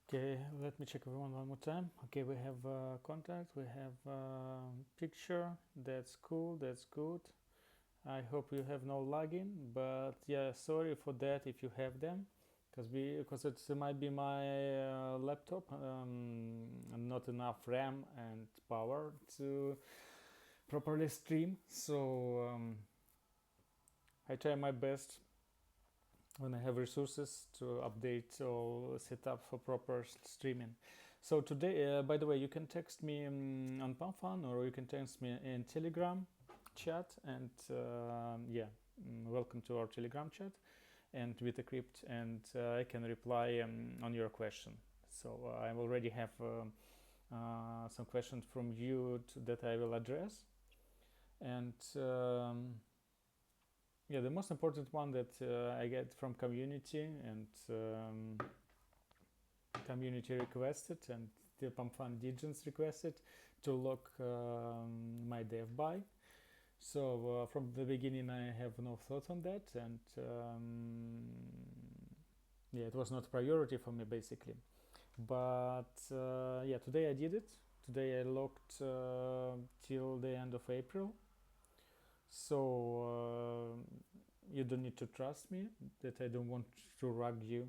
Okay, let me check everyone one more time. Okay, we have contact, we have picture. That's cool, that's good. I hope you have no lagging, but yeah, sorry for that if you have them, because it might be my laptop, and not enough RAM and power to properly stream. So I try my best when I have resources to update or set up for proper streaming. So today, by the way, you can text me on PanFan, or you can text me in Telegram chat, and yeah, welcome to our Telegram chat and VitaCrypt, and I can reply on your question. So I already have some questions from you that I will address, and yeah, the most important one that I get from community, and community requested, and the PAMFAN Digents requested to lock my dev by. So from the beginning I have no thought on that, and yeah, it was not priority for me basically. But yeah, today I did it. Today I locked till the end of April. So you don't need to trust me that I don't want to rug you,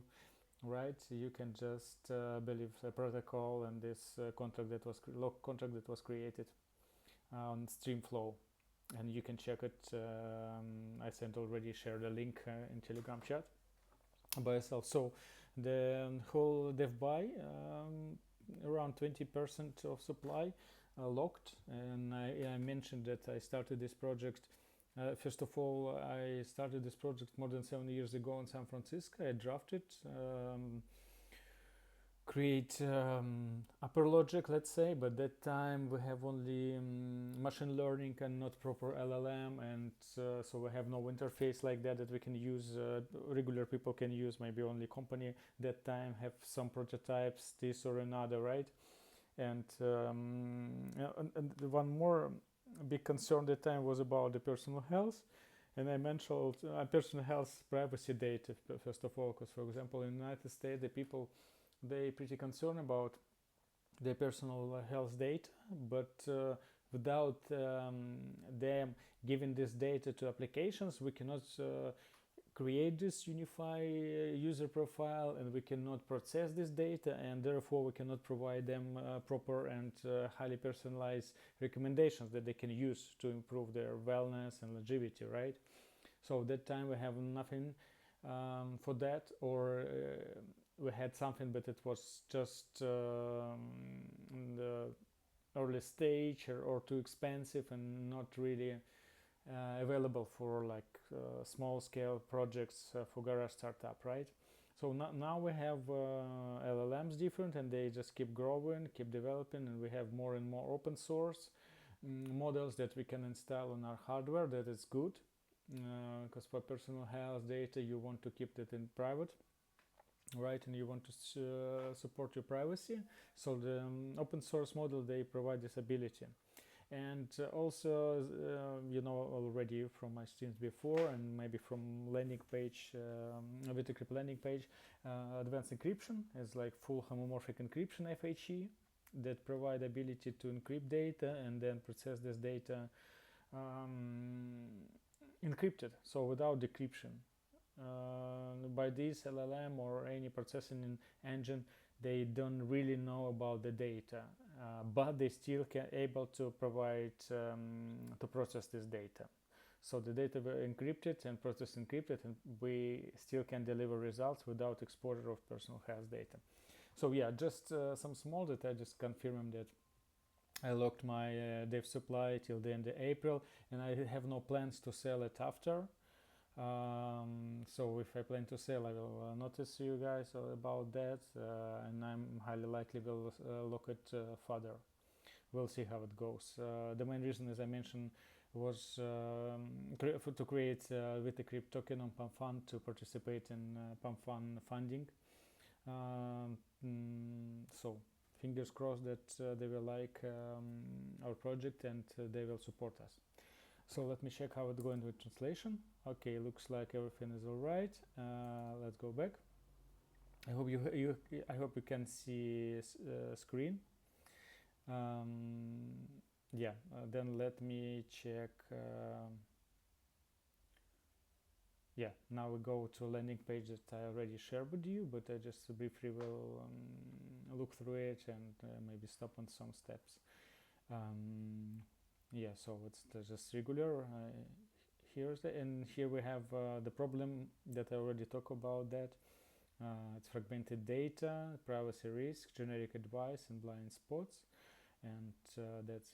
right? You can just believe the protocol and this contract that was log contract that was created on Streamflow, and you can check it. I sent already shared a link in Telegram chat by yourself. So the whole dev buy, around 20% of supply locked, and I mentioned that I started this project. First of all, I started this project more than 7 years ago in San Francisco. I drafted, create upper logic, let's say, but that time we have only machine learning and not proper LLM, and so we have no interface like that we can use. Regular people can use, maybe only company that time have some prototypes, this or another, right? And and one more big concern that time was about the personal health, and I mentioned personal health privacy data first of all, because for example in the United States the people, they pretty concerned about their personal health data, but without them giving this data to applications, we cannot create this unified user profile, and we cannot process this data, and therefore we cannot provide them proper and highly personalized recommendations that they can use to improve their wellness and longevity, right? So that time we have nothing for that, or we had something, but it was just in the early stage, or too expensive and not really available for like small scale projects for garage startup, right? So now we have LLMs different, and they just keep growing, keep developing, and we have more and more open source models that we can install on our hardware. That is good, because for personal health data you want to keep that in private, right? And you want to support your privacy. So the open source model, they provide this ability. And also you know already from my streams before, and maybe from landing page, VitaCrypt landing page, advanced encryption is like full homomorphic encryption, FHE, that provide ability to encrypt data and then process this data encrypted, so without decryption. By this LLM or any processing engine, they don't really know about the data, but they still can able to provide to process this data. So the data were encrypted and processed encrypted, and we still can deliver results without exposure of personal health data. So yeah, just some small data, just confirming that I locked my dev supply till the end of April, and I have no plans to sell it after. So if I plan to sell, I will notice you guys about that, and I'm highly likely will look at further. We'll see how it goes. The main reason, as I mentioned, was to create VitaCrypt token on PAMFAN to participate in PAMFAN funding. So fingers crossed that they will like our project, and they will support us. So let me check how it's going with translation. Okay, looks like everything is all right. Let's go back. I hope I hope you can see screen. Yeah, then let me check. Yeah, now we go to a landing page that I already shared with you, but I just briefly will look through it and maybe stop on some steps. Yeah, so it's just regular. And here we have the problem that I already talked about. That it's fragmented data, privacy risk, generic advice, and blind spots. And that's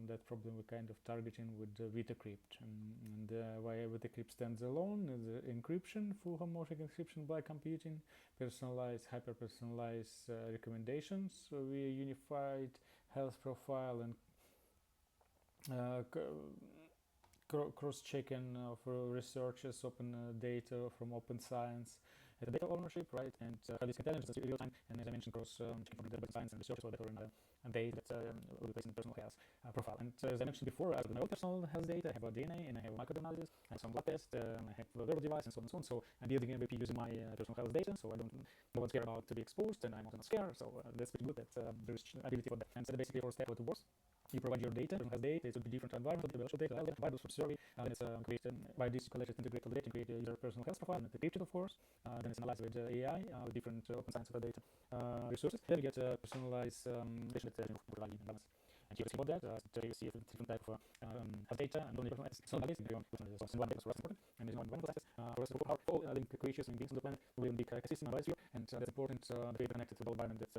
that problem we're kind of targeting with VitaCrypt. And why VitaCrypt stands alone is encryption, full homomorphic encryption by computing, personalized, hyper-personalized recommendations, so we unified health profile and cross-checking of researchers, open data from open science, data ownership, right, and this intelligence is real time, and as I mentioned, cross-checking from the science and research, so that are in data that will replace in personal health profile. And as I mentioned before, I have my own personal health data, I have a DNA, and I have a microbiome analysis, I have some blood tests, I have a wearable device, and so on and so on. So I'm building an MVP using my personal health data, so I don't no one's scared about to be exposed, and I'm also not scared. So that's pretty good. That there is ability for that. And so basically, for step 2 works. You provide your data, personal health data, it would be different environment, biological data, vitals from survey, then it's created by this collected integrated data, create a user personal health profile, and it's encrypted of course, then it's analyzed with AI, with different open science data resources, then we get personalized patient that providing balance. And here you see about that, you see a different type of health data, and only personal it's not data, it's one data, so that's important, and there's one access, for us to how all living creatures and beings on the planet will be ecosystem and biosphere, and that's important, the data connected to the environment that's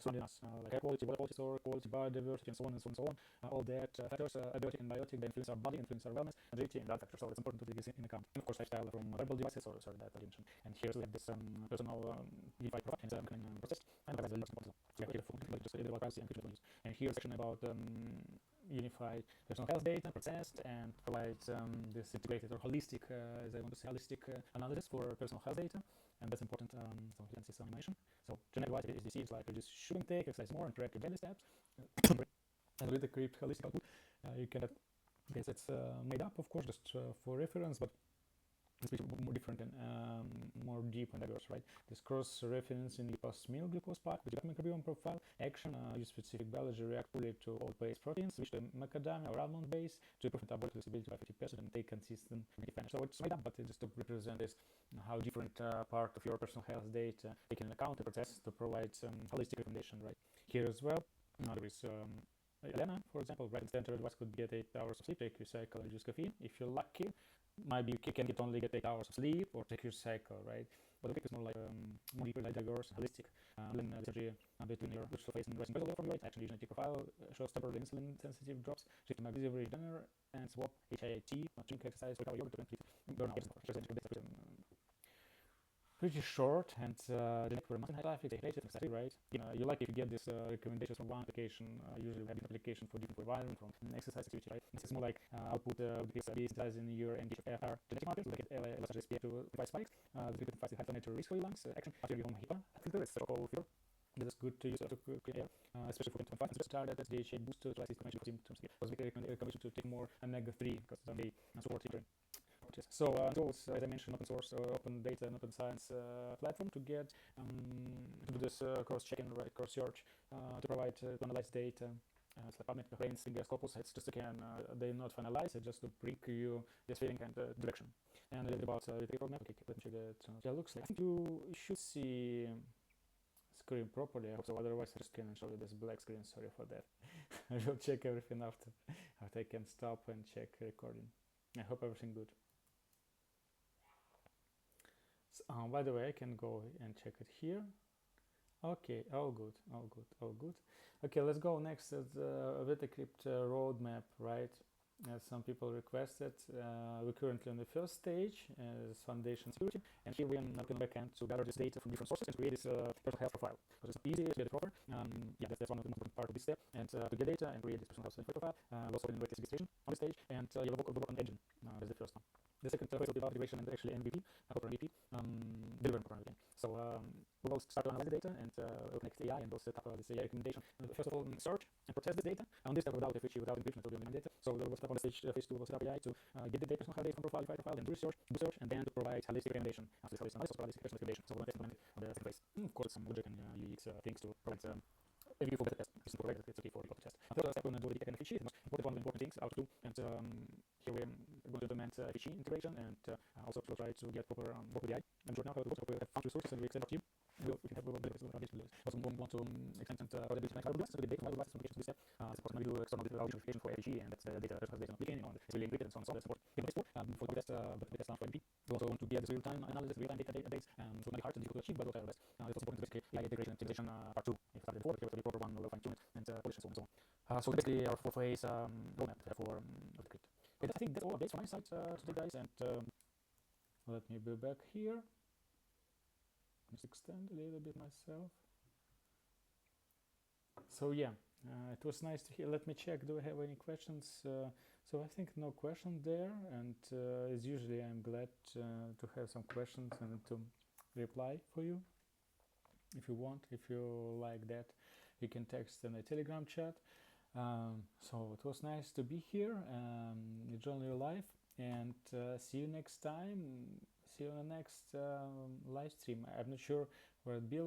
surrounding us, like air quality, water quality, soil quality, biodiversity, and so on and so on and so on. All that factors, abiotic and biotic, they influence our body, influence our wellness, agility, and other factors. So it's important to take this in account. And of course, lifestyle from wearable devices, or sorry, that I mentioned. And here's we have this personal unified profile and process, and that's the most important. So we have just about privacy and feature values. And here's a section about unified personal health data processed and provides this integrated or holistic, as I want to say, holistic analysis for personal health data. And that's important, so you can see some animation. So general advice is you see it's like reduce sugar intake, exercise more, and track your daily steps. And with the VitaCrypt holistic output, you can have, yes, it's made up of course just for reference, but it's more different and more deep and diverse, right? This cross-referencing the post-meal glucose spike with your microbiome profile, action, use specific biology react fully to oat-based proteins, switch to macadamia or almond base to improve metabolic flexibility by 50% and take consistent advantage. So it's made up, but just to represent this, how different part of your personal health data taken into account and process to provide some holistic recommendation, right? Here as well, there is Elena, for example, right? Standard advice could get 8 hours of sleep, take your cycle, reduce caffeine. If you're lucky, maybe you can only get 8 hours of sleep or take your cycle, right? But the pick is more like more deeper, like diverse, holistic. Then synergy between your digital face and resting basal from weight. Actually, genetic profile shows temporary insulin sensitive drops, shift to magnesium dinner, and swap HIIT, drink exercise, recover yogurt to complete burnout. Pretty short, and the next for must have life is exactly right. You like if you get this recommendations from one application, usually we have an application for different environment, from exercise activity, right? It's more like output be synthesized in your NGFR genetic markers, like LSHSP to provide spikes, the liquid high inflammatory risk for your lungs, action after your home HIPAA filter, it's so-called filter. This is good to use to clean air, especially for 25 and target that's DHA booster, like information for symptoms. Because we recommend to take more omega-3 because they support it. So tools, as I mentioned, open source, open data, and open science platform to get to do this cross-checking, right, cross-search to provide to analyze data. It's like PubMed, claims, Scopus. It's just again they're not finalized. It's just to bring you this feeling and direction. And a little bit about VitaCrypt Roadmap. Okay, let me check that. Yeah, looks like I think you should see screen properly. I hope so. Otherwise, I just can show you this black screen. Sorry for that. I will check everything after I can stop and check recording. I hope everything good. By the way, I can go and check it here. Okay, all good. Okay, let's go next at the VitaCrypt roadmap, right? As some people requested, we're currently on the first stage as foundation security, and here we are going back end to gather this data from different sources and create this personal health profile. So it's easy to get it proper. Yeah, that's one of the most important part of this step. And to get data and create this personal health profile, we also innovate registration on the stage, and you have a work on engine. That's the first one. The second phase will be integration and actually MVP, proper MVP, delivering proper MVP. So we will we'll start to analyze the data, and we'll connect AI, and we'll set up this AI recommendation. First of all, search and process this data. On this step, without encryption, it will be on data. So we'll step on the phase 2, we'll set up AI to get the data, personal data from profile, then do research, and then to provide holistic recommendation. After this holistic analysis, provide holistic recommendation. So we'll implement on the second phase. Of course, some logic and UX things to prevent a view for beta test. It's correct, it's okay for the test. Third step, we're going to do the data kind of sheet. The most important things out to do. And here we're going to implement FHE integration, and also we'll try to get proper work with the AI. I'm sure now how it works. We have found resources, and we extend our team. We can have also want to extend portability to microbiome so the data from microbiome applications we set. Support maybe do external data verification for FHE, and that's data personalization application on it's really encrypted and so on. So that's support. For the test, but the test for MP. We also want to get this real-time analysis, real-time database, so it might be hard and difficult to achieve, but we'll try our best. It's also important to basically AI integration part 2. If started before, but here will be proper one, we'll fine-tune it and polish and so on. So basically our 4-phase roadmap for VitaCrypt. Okay, I think that's all updates from my side today, guys, and let me be back here. Let's extend a little bit myself. So yeah, it was nice to hear. Let me check, do I have any questions? So I think no question there, and as usually I'm glad to have some questions and to reply for you if you want. If you like that, you can text in a Telegram chat. So it was nice to be here, join your life, and see you next time. See you on the next live stream. I'm not sure where it'll be